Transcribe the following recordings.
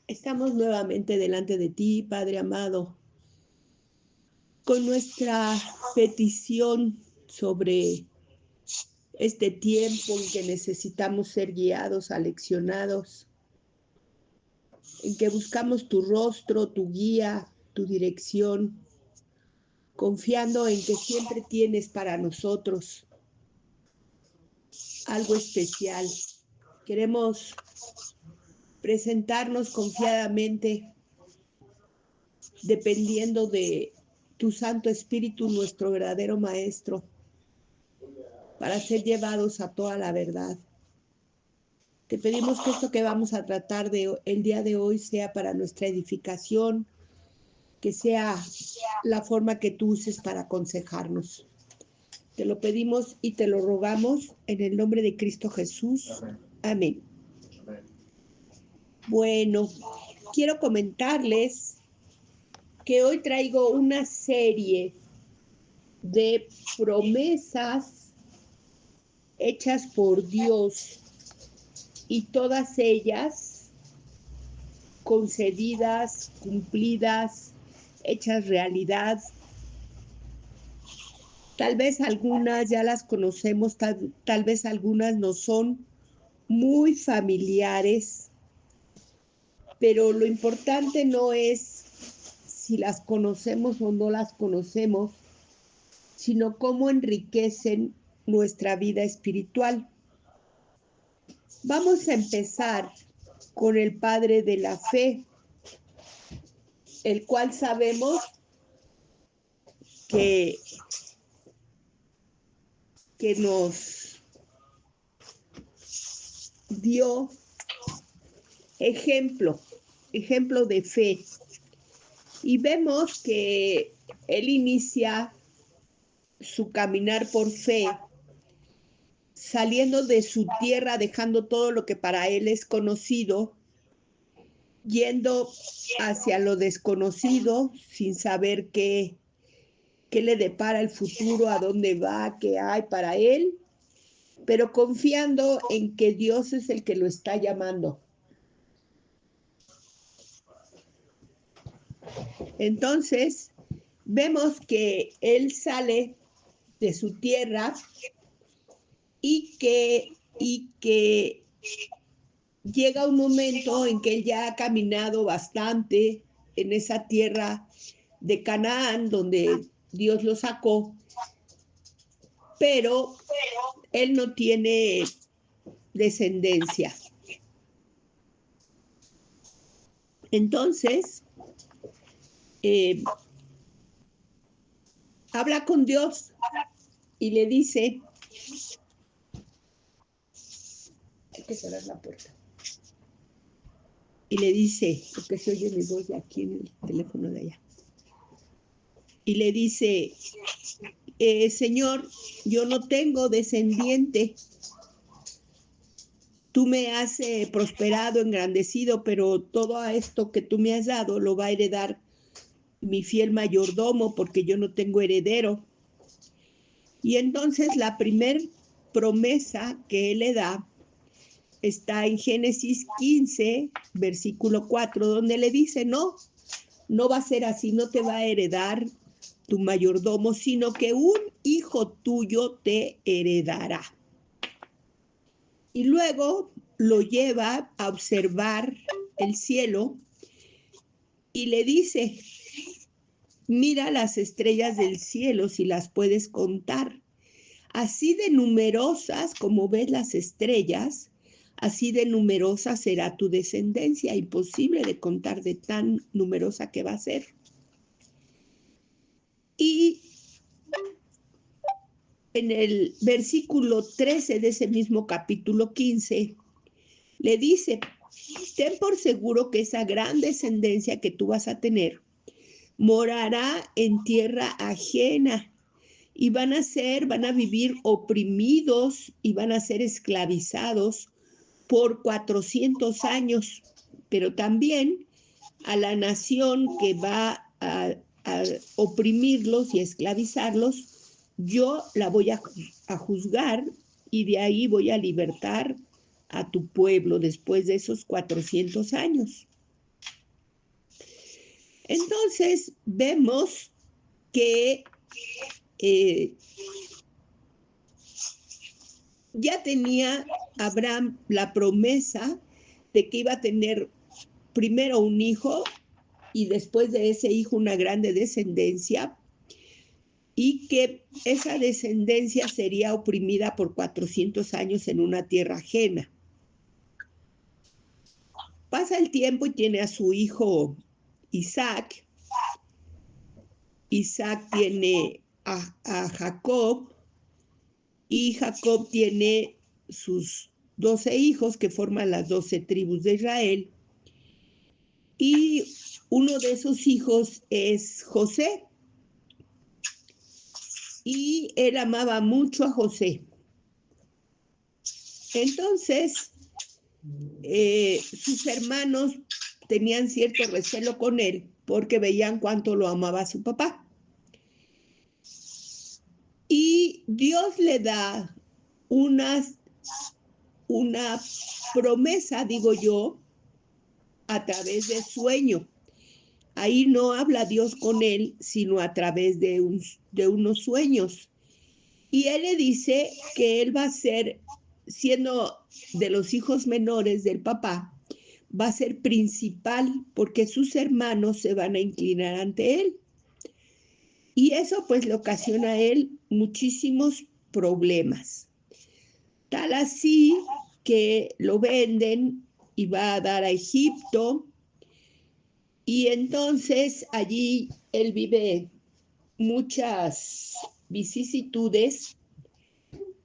Estamos nuevamente delante de ti, Padre amado, con nuestra petición sobre este tiempo en que necesitamos ser guiados, aleccionados, en que buscamos tu rostro, tu guía, tu dirección, confiando en que siempre tienes para nosotros algo especial. Queremos presentarnos confiadamente, dependiendo de tu Santo Espíritu, nuestro verdadero Maestro, para ser llevados a toda la verdad. Te pedimos que esto que vamos a tratar el día de hoy sea para nuestra edificación, que sea la forma que tú uses para aconsejarnos. Te lo pedimos y te lo rogamos en el nombre de Cristo Jesús. Amén. Amén. Bueno, quiero comentarles que hoy traigo una serie de promesas hechas por Dios y todas ellas concedidas, cumplidas, hechas realidad. Tal vez algunas ya las conocemos, tal vez algunas nos son muy familiares, pero lo importante no es si las conocemos o no las conocemos, sino cómo enriquecen nuestra vida espiritual. Vamos a empezar con el padre de la fe, el cual sabemos que nos dio ejemplo de fe. Y vemos que él inicia su caminar por fe, saliendo de su tierra, dejando todo lo que para él es conocido, yendo hacia lo desconocido, sin saber qué le depara el futuro, a dónde va, qué hay para él, pero confiando en que Dios es el que lo está llamando. Entonces, vemos que él sale de su tierra y que llega un momento en que él ya ha caminado bastante en esa tierra de Canaán, donde Dios lo sacó, pero él no tiene descendencia. Entonces, habla con Dios y le dice, hay que cerrar la puerta, y le dice, porque se oye mi voz de aquí en el teléfono de allá, y le dice, Señor, yo no tengo descendiente, tú me has prosperado, engrandecido, pero todo esto que tú me has dado lo va a heredar mi fiel mayordomo, porque yo no tengo heredero. Y entonces la primer promesa que él le da está en Génesis 15, versículo 4, donde le dice, no va a ser así, no te va a heredar tu mayordomo, sino que un hijo tuyo te heredará. Y luego lo lleva a observar el cielo y le dice, mira las estrellas del cielo si las puedes contar. Así de numerosas como ves las estrellas, así de numerosa será tu descendencia. Imposible de contar de tan numerosa que va a ser. Y en el versículo 13 de ese mismo capítulo 15, le dice, ten por seguro que esa gran descendencia que tú vas a tener morará en tierra ajena y van a vivir oprimidos y van a ser esclavizados por 400 años, pero también a la nación que va a oprimirlos y esclavizarlos, yo la voy a juzgar y de ahí voy a libertar a tu pueblo después de esos 400 años. Entonces vemos que ya tenía Abraham la promesa de que iba a tener primero un hijo y después de ese hijo una grande descendencia, y que esa descendencia sería oprimida por 400 años en una tierra ajena. Pasa el tiempo y tiene a su hijo Isaac. Isaac tiene a Jacob, y Jacob tiene sus 12 hijos que forman las 12 tribus de Israel. Y uno de esos hijos es José. Y él amaba mucho a José. Entonces, sus hermanos tenían cierto recelo con él porque veían cuánto lo amaba su papá. Y Dios le da una promesa, digo yo, a través de sueño. Ahí no habla Dios con él, sino a través de unos sueños. Y él le dice que él va a ser, siendo de los hijos menores del papá, va a ser principal porque sus hermanos se van a inclinar ante él. Y eso pues le ocasiona a él muchísimos problemas. Tal así que lo venden y va a dar a Egipto. Y entonces allí él vive muchas vicisitudes,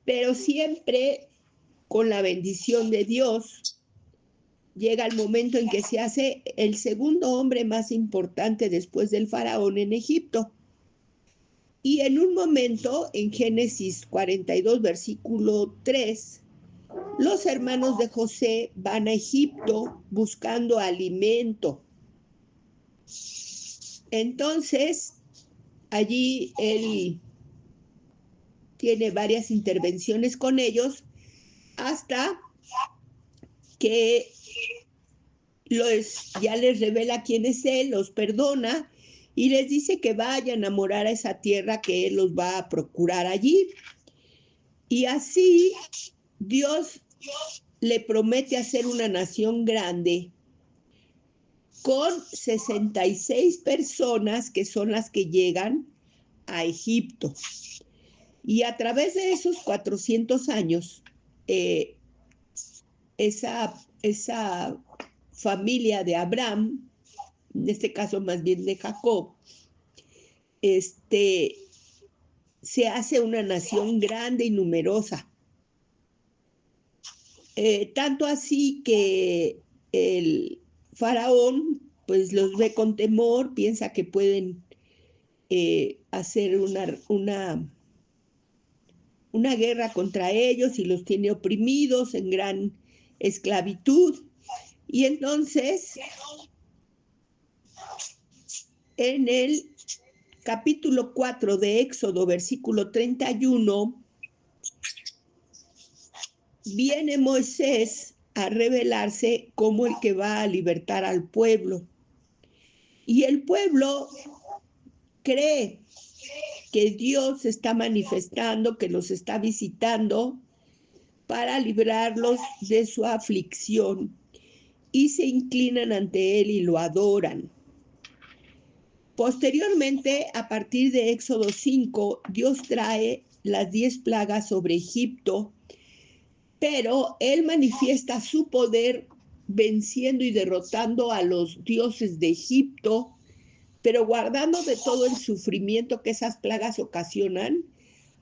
pero siempre con la bendición de Dios. Llega el momento en que se hace el segundo hombre más importante después del faraón en Egipto. Y en un momento, en Génesis 42, versículo 3, los hermanos de José van a Egipto buscando alimento. Entonces, allí él tiene varias intervenciones con ellos hasta que ya les revela quién es él, los perdona y les dice que vayan a morar a esa tierra que él los va a procurar allí. Y así Dios le promete hacer una nación grande con 66 personas que son las que llegan a Egipto. Y a través de esos 400 años, esa familia de Abraham, en este caso más bien de Jacob, se hace una nación grande y numerosa. Tanto así que el faraón pues los ve con temor, piensa que pueden hacer una guerra contra ellos y los tiene oprimidos en gran esclavitud. Y entonces, en el capítulo 4 de Éxodo, versículo 31, viene Moisés a revelarse como el que va a libertar al pueblo. Y el pueblo cree que Dios se está manifestando, que los está visitando para librarlos de su aflicción, y se inclinan ante él y lo adoran. Posteriormente, a partir de Éxodo 5, Dios trae las 10 plagas sobre Egipto, pero él manifiesta su poder venciendo y derrotando a los dioses de Egipto, pero guardando de todo el sufrimiento que esas plagas ocasionan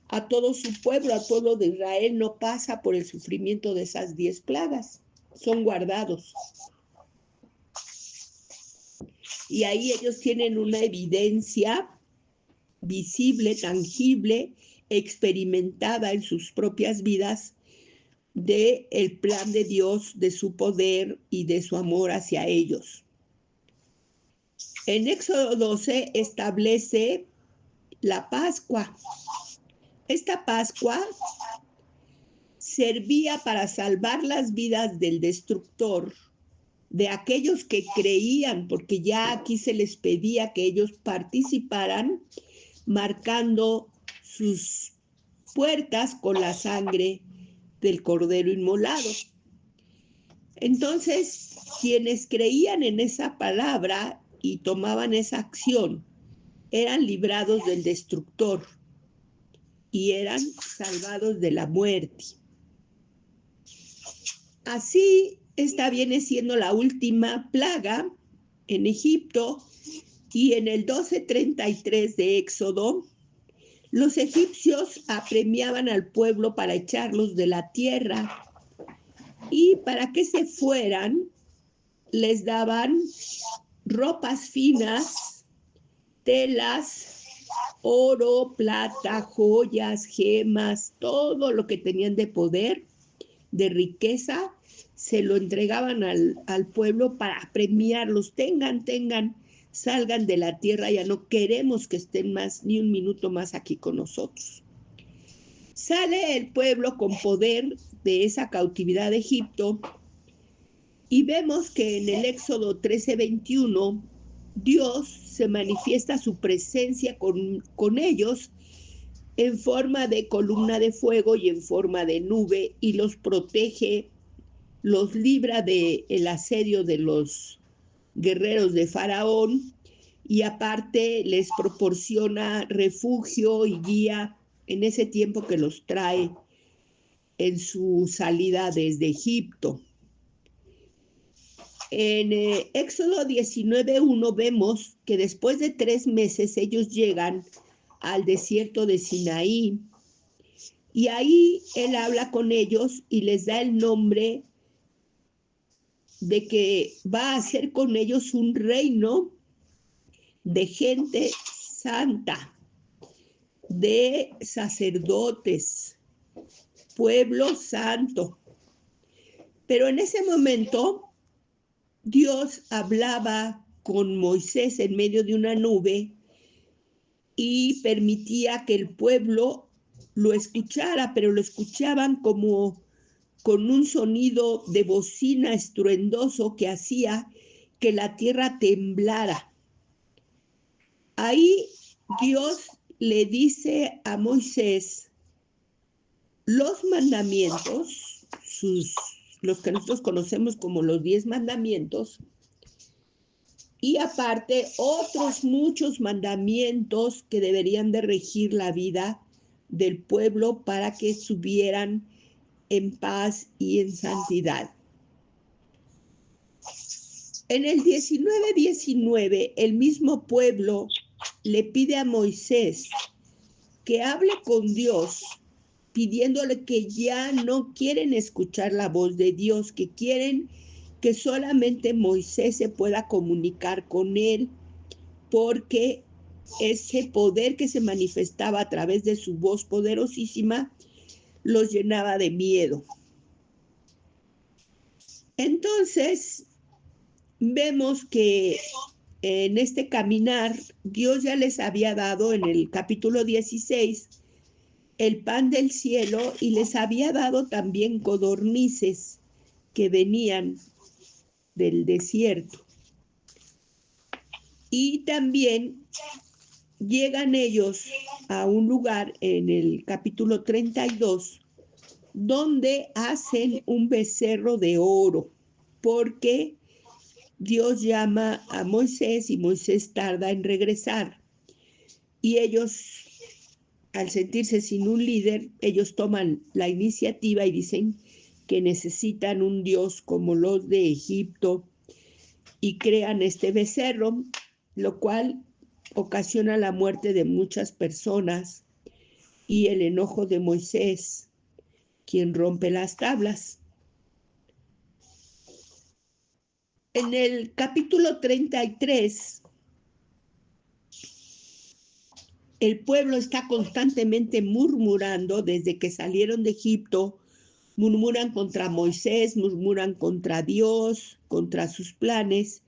a todo su pueblo, al pueblo de Israel. No pasa por el sufrimiento de esas 10 plagas, son guardados. Y ahí ellos tienen una evidencia visible, tangible, experimentada en sus propias vidas del plan de Dios, de su poder y de su amor hacia ellos. En Éxodo 12 establece la Pascua. Esta Pascua servía para salvar las vidas del destructor, de aquellos que creían, porque ya aquí se les pedía que ellos participaran marcando sus puertas con la sangre del cordero inmolado. Entonces, quienes creían en esa palabra y tomaban esa acción eran librados del destructor y eran salvados de la muerte. Así, esta viene siendo la última plaga en Egipto, y en el 12:33 de Éxodo, los egipcios apremiaban al pueblo para echarlos de la tierra, y para que se fueran les daban ropas finas, telas, oro, plata, joyas, gemas, todo lo que tenían de poder, de riqueza, se lo entregaban al pueblo para premiarlos. Tengan, salgan de la tierra, ya no queremos que estén más, ni un minuto más aquí con nosotros. Sale el pueblo con poder de esa cautividad de Egipto, y vemos que en el Éxodo 13:21, Dios se manifiesta su presencia con ellos en forma de columna de fuego y en forma de nube, y los protege, los libra del asedio de los guerreros de Faraón, y aparte les proporciona refugio y guía en ese tiempo que los trae en su salida desde Egipto. En Éxodo 19:1 vemos que después de 3 meses ellos llegan al desierto de Sinaí, y ahí él habla con ellos y les da el nombre de que va a hacer con ellos un reino de gente santa, de sacerdotes, pueblo santo. Pero en ese momento Dios hablaba con Moisés en medio de una nube y permitía que el pueblo lo escuchara, pero lo escuchaban como con un sonido de bocina estruendoso que hacía que la tierra temblara. Ahí Dios le dice a Moisés los mandamientos, los que nosotros conocemos como los 10 mandamientos, y aparte otros muchos mandamientos que deberían de regir la vida del pueblo para que estuvieran en paz y en santidad. En el 19:19, el mismo pueblo le pide a Moisés que hable con Dios, pidiéndole que ya no quieren escuchar la voz de Dios, que quieren que solamente Moisés se pueda comunicar con él, porque ese poder que se manifestaba a través de su voz poderosísima los llenaba de miedo. Entonces, vemos que en este caminar, Dios ya les había dado en el capítulo 16 el pan del cielo, y les había dado también codornices que venían del desierto. Y también llegan ellos a un lugar en el capítulo 32 donde hacen un becerro de oro, porque Dios llama a Moisés y Moisés tarda en regresar. Y ellos, al sentirse sin un líder, ellos toman la iniciativa y dicen que necesitan un Dios como los de Egipto, y crean este becerro, lo cual ocasiona la muerte de muchas personas y el enojo de Moisés, quien rompe las tablas. En el capítulo 33, el pueblo está constantemente murmurando desde que salieron de Egipto. Murmuran contra Moisés, murmuran contra Dios, contra sus planes.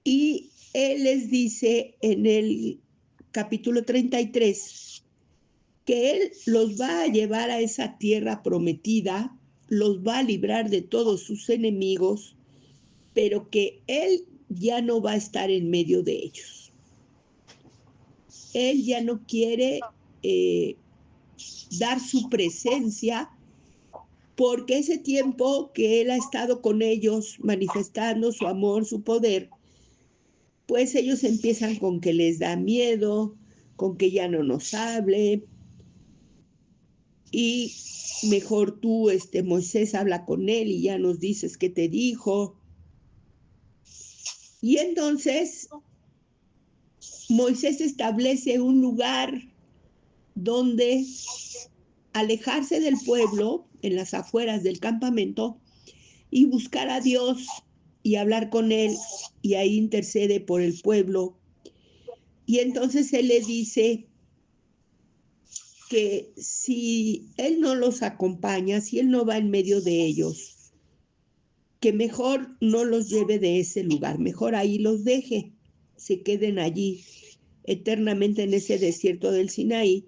Y él les dice en el capítulo 33 que Él los va a llevar a esa tierra prometida, los va a librar de todos sus enemigos, pero que Él ya no va a estar en medio de ellos. Él ya no quiere dar su presencia, porque ese tiempo que Él ha estado con ellos manifestando su amor, su poder, pues ellos empiezan con que les da miedo, con que ya no nos hable, y mejor tú, Moisés, habla con él y ya nos dices qué te dijo. Y entonces Moisés establece un lugar donde alejarse del pueblo, en las afueras del campamento, y buscar a Dios y hablar con Él, y ahí intercede por el pueblo. Y entonces Él le dice que si Él no los acompaña, si Él no va en medio de ellos, que mejor no los lleve de ese lugar, mejor ahí los deje, se queden allí eternamente en ese desierto del Sinaí,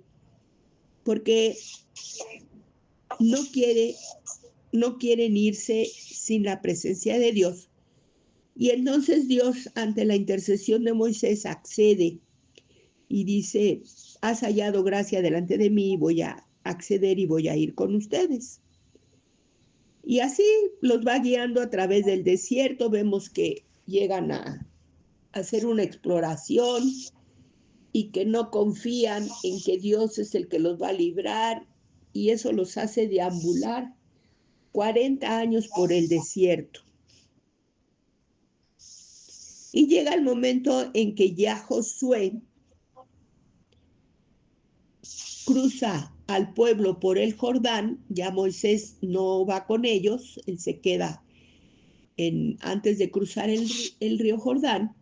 porque no quieren irse sin la presencia de Dios. Y entonces Dios, ante la intercesión de Moisés, accede y dice: has hallado gracia delante de mí, voy a acceder y voy a ir con ustedes. Y así los va guiando a través del desierto. Vemos que llegan a hacer una exploración y que no confían en que Dios es el que los va a librar, y eso los hace deambular 40 años por el desierto. Y llega el momento en que ya Josué cruza al pueblo por el Jordán. Ya Moisés no va con ellos, él se queda antes de cruzar el río Jordán,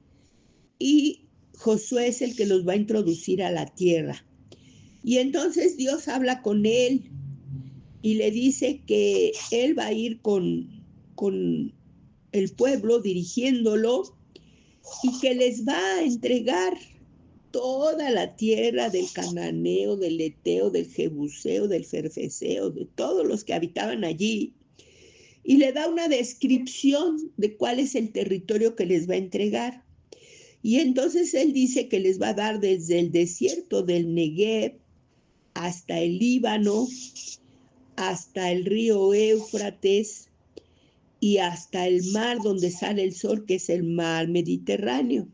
y Josué es el que los va a introducir a la tierra. Y entonces Dios habla con él y le dice que él va a ir con el pueblo dirigiéndolo, y que les va a entregar toda la tierra del cananeo, del eteo, del jebuseo, del ferfeseo, de todos los que habitaban allí, y le da una descripción de cuál es el territorio que les va a entregar. Y entonces él dice que les va a dar desde el desierto del Negev hasta el Líbano, hasta el río Éufrates y hasta el mar donde sale el sol, que es el mar Mediterráneo.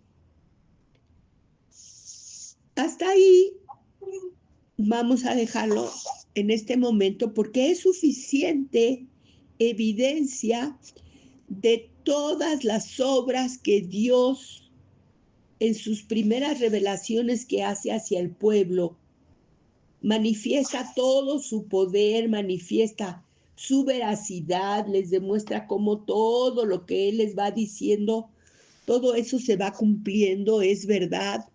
Hasta ahí vamos a dejarlo en este momento, porque es suficiente evidencia de todas las obras que Dios, en sus primeras revelaciones que hace hacia el pueblo, manifiesta todo su poder, manifiesta su veracidad, les demuestra cómo todo lo que Él les va diciendo, todo eso se va cumpliendo, es verdad,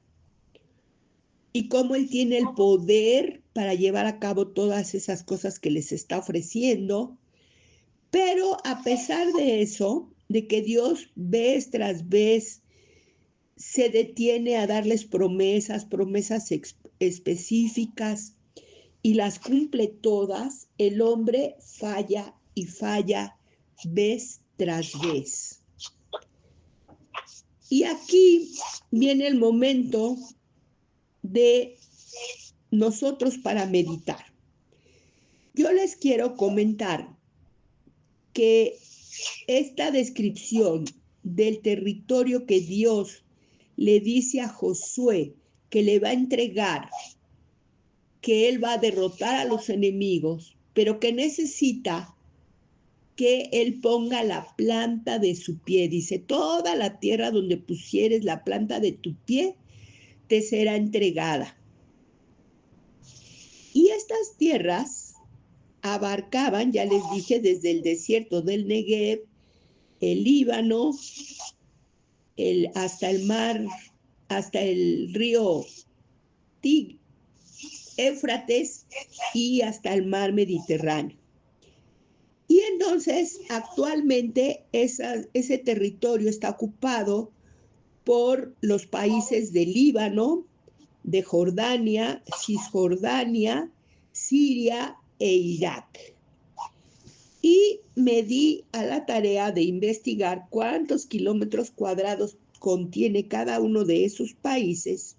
y cómo Él tiene el poder para llevar a cabo todas esas cosas que les está ofreciendo. Pero a pesar de eso, de que Dios vez tras vez se detiene a darles promesas específicas, y las cumple todas, el hombre falla y falla vez tras vez. Y aquí viene el momento de nosotros para meditar. Yo les quiero comentar que esta descripción del territorio que Dios le dice a Josué que le va a entregar, que él va a derrotar a los enemigos, pero que necesita que él ponga la planta de su pie. Dice: toda la tierra donde pusieres la planta de tu pie te será entregada. Y estas tierras abarcaban, ya les dije, desde el desierto del Negev, el Líbano, hasta el mar, hasta el río Éufrates y hasta el mar Mediterráneo. Y entonces actualmente ese territorio está ocupado por los países de Líbano, de Jordania, Cisjordania Siria e Irak. Y me di a la tarea de investigar cuántos kilómetros cuadrados contiene cada uno de esos países.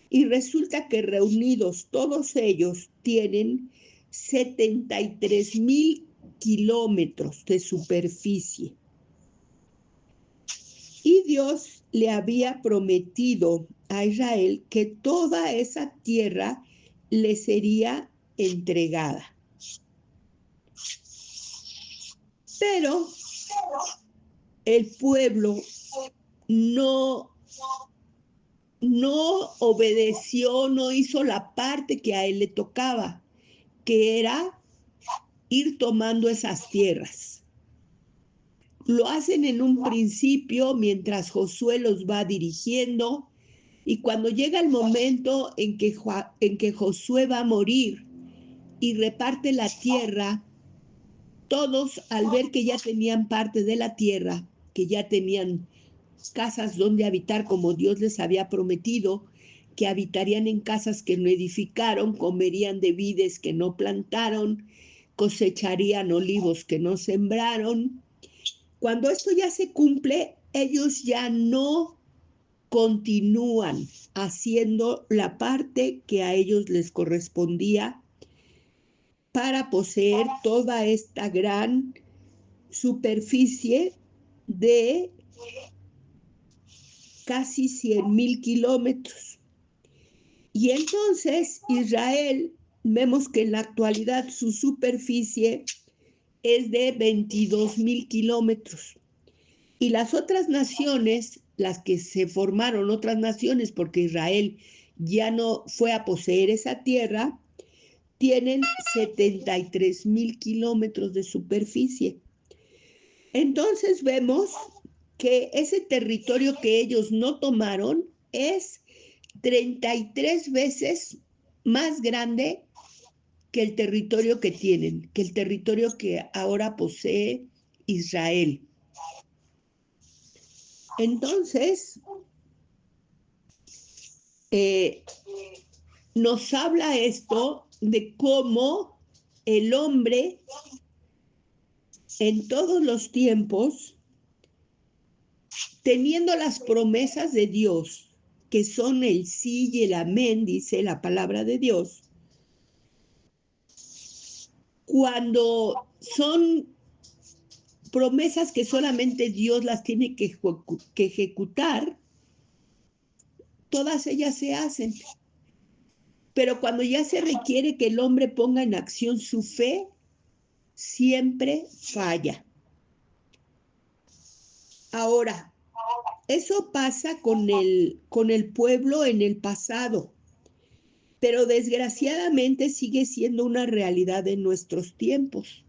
Y resulta que reunidos todos ellos tienen 73,000 kilómetros de superficie. Y Dios le había prometido a Israel que toda esa tierra le sería entregada. Pero el pueblo no obedeció, no hizo la parte que a él le tocaba, que era ir tomando esas tierras. Lo hacen en un principio mientras Josué los va dirigiendo, y cuando llega el momento en que Josué va a morir y reparte la tierra, todos, al ver que ya tenían parte de la tierra, que ya tenían casas donde habitar como Dios les había prometido, que habitarían en casas que no edificaron, comerían de vides que no plantaron, cosecharían olivos que no sembraron. Cuando esto ya se cumple, ellos ya no continúan haciendo la parte que a ellos les correspondía para poseer toda esta gran superficie de casi 100,000 kilómetros. Y entonces Israel, vemos que en la actualidad su superficie es de 22,000 kilómetros. Y las otras naciones, las que se formaron otras naciones, porque Israel ya no fue a poseer esa tierra, tienen 73,000 kilómetros de superficie. Entonces vemos que ese territorio que ellos no tomaron es 33 veces más grande que el territorio que tienen, que el territorio que ahora posee Israel. Entonces, nos habla esto de cómo el hombre en todos los tiempos, teniendo las promesas de Dios, que son el sí y el amén, dice la palabra de Dios, cuando son promesas que solamente Dios las tiene que ejecutar, todas ellas se hacen. Pero cuando ya se requiere que el hombre ponga en acción su fe, siempre falla. Ahora, eso pasa con el pueblo en el pasado, pero desgraciadamente sigue siendo una realidad en nuestros tiempos.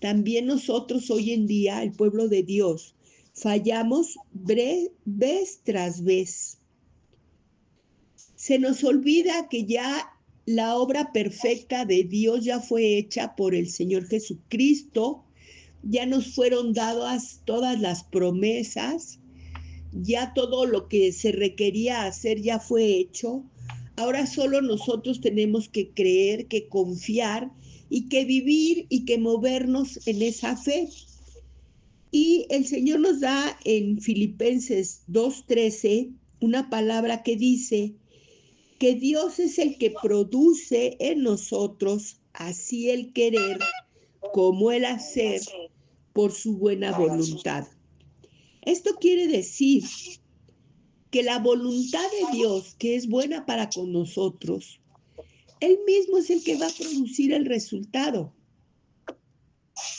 También nosotros hoy en día, el pueblo de Dios, fallamos vez tras vez. Se nos olvida que ya la obra perfecta de Dios ya fue hecha por el Señor Jesucristo, ya nos fueron dadas todas las promesas, ya todo lo que se requería hacer ya fue hecho. Ahora solo nosotros tenemos que creer, que confiar y que vivir y que movernos en esa fe. Y el Señor nos da en Filipenses 2:13 una palabra que dice que Dios es el que produce en nosotros así el querer como el hacer por su buena voluntad. Esto quiere decir que la voluntad de Dios, que es buena para con nosotros, Él mismo es el que va a producir el resultado.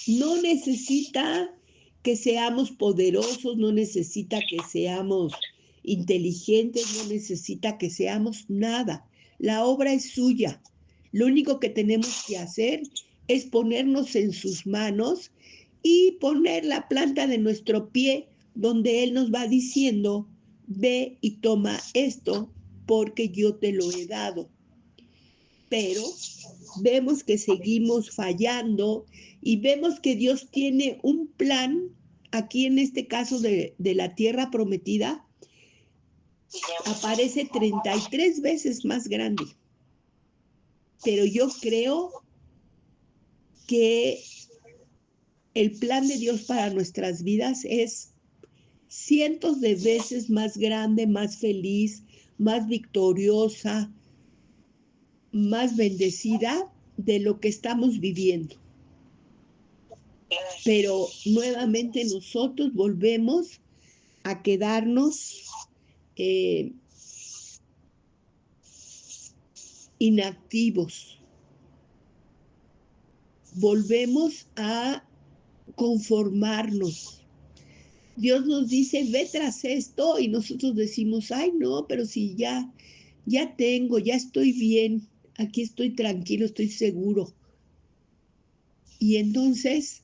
No necesita que seamos poderosos, no necesita que seamos inteligentes, no necesita que seamos nada. La obra es suya. Lo único que tenemos que hacer es ponernos en sus manos y poner la planta de nuestro pie donde Él nos va diciendo: ve y toma esto porque yo te lo he dado. Pero vemos que seguimos fallando y vemos que Dios tiene un plan, aquí en este caso de la tierra prometida, aparece 33 veces más grande. pero yo creo que el plan de Dios para nuestras vidas es cientos de veces más grande, más feliz, más victoriosa, más bendecida de lo que estamos viviendo. Pero nuevamente nosotros volvemos a quedarnos inactivos. Volvemos a conformarnos. Dios nos dice, ve tras esto, y nosotros decimos, ay, no, pero si ya tengo, ya estoy bien, aquí estoy tranquilo, estoy seguro. Y entonces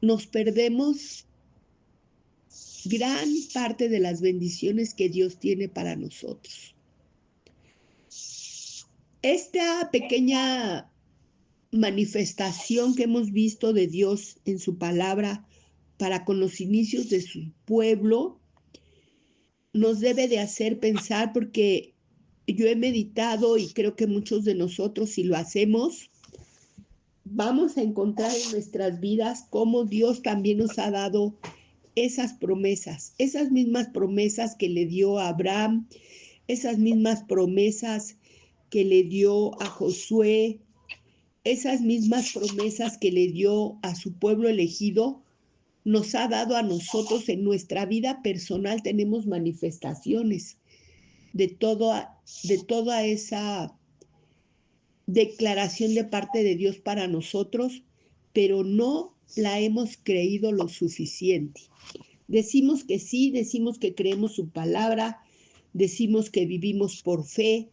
nos perdemos gran parte de las bendiciones que Dios tiene para nosotros. Esta pequeña manifestación que hemos visto de Dios en su palabra para con los inicios de su pueblo nos debe de hacer pensar, porque yo he meditado y creo que muchos de nosotros, si lo hacemos, vamos a encontrar en nuestras vidas cómo Dios también nos ha dado esas promesas, esas mismas promesas que le dio a Abraham, esas mismas promesas que le dio a Josué, esas mismas promesas que le dio a su pueblo elegido, nos ha dado a nosotros en nuestra vida personal. Tenemos manifestaciones de toda esa declaración de parte de Dios para nosotros, pero no la hemos creído lo suficiente. Decimos que sí, decimos que creemos su palabra, decimos que vivimos por fe,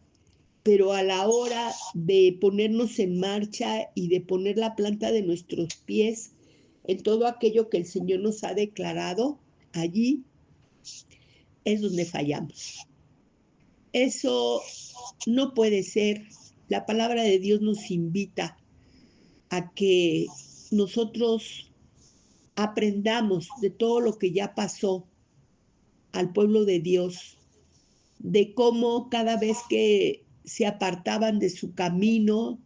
pero a la hora de ponernos en marcha y de poner la planta de nuestros pies en todo aquello que el Señor nos ha declarado, allí es donde fallamos. Eso no puede ser. La palabra de Dios nos invita a que nosotros aprendamos de todo lo que ya pasó al pueblo de Dios, de cómo cada vez que se apartaban de su camino,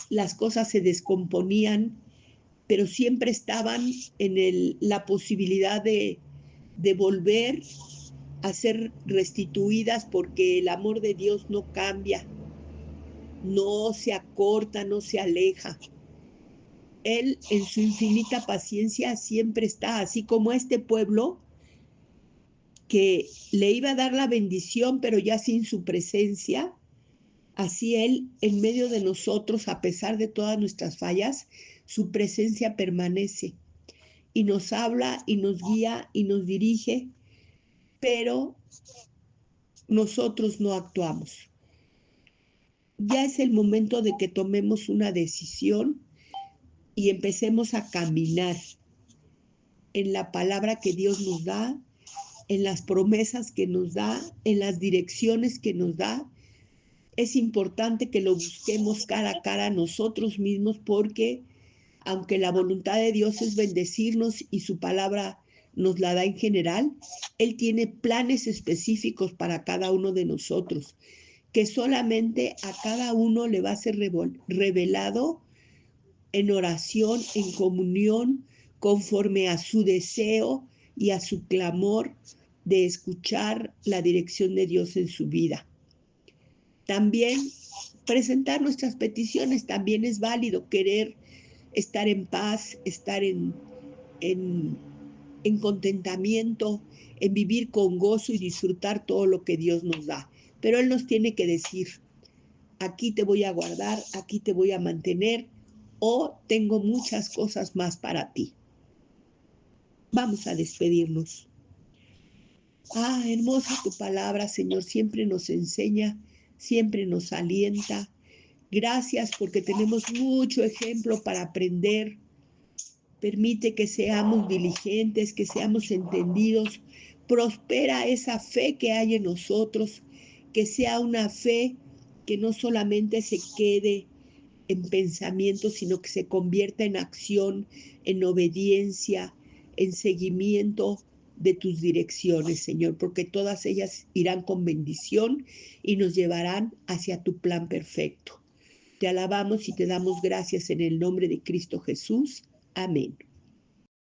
las cosas se descomponían, pero siempre estaban en la posibilidad de volver a ser restituidas, porque el amor de Dios no cambia, no se acorta, no se aleja. Él en su infinita paciencia siempre está, así como a este pueblo que le iba a dar la bendición, pero ya sin su presencia. Así Él, en medio de nosotros, a pesar de todas nuestras fallas, su presencia permanece y nos habla y nos guía y nos dirige, pero nosotros no actuamos. Ya es el momento de que tomemos una decisión y empecemos a caminar en la palabra que Dios nos da, en las promesas que nos da, en las direcciones que nos da. Es importante que lo busquemos cara a cara nosotros mismos, porque aunque la voluntad de Dios es bendecirnos y su palabra nos la da en general, Él tiene planes específicos para cada uno de nosotros, que solamente a cada uno le va a ser revelado en oración, en comunión, conforme a su deseo y a su clamor de escuchar la dirección de Dios en su vida. También presentar nuestras peticiones, también es válido querer estar en paz, estar en contentamiento, en vivir con gozo y disfrutar todo lo que Dios nos da. Pero Él nos tiene que decir, aquí te voy a guardar, aquí te voy a mantener, o tengo muchas cosas más para ti. Vamos a despedirnos. Hermosa tu palabra, Señor, siempre nos enseña, siempre nos alienta. Gracias porque tenemos mucho ejemplo para aprender. Permite que seamos diligentes, que seamos entendidos. Prospera esa fe que hay en nosotros, que sea una fe que no solamente se quede en pensamiento, sino que se convierta en acción, en obediencia, en seguimiento de tus direcciones, Señor, porque todas ellas irán con bendición y nos llevarán hacia tu plan perfecto. Te alabamos y te damos gracias en el nombre de Cristo Jesús. Amén.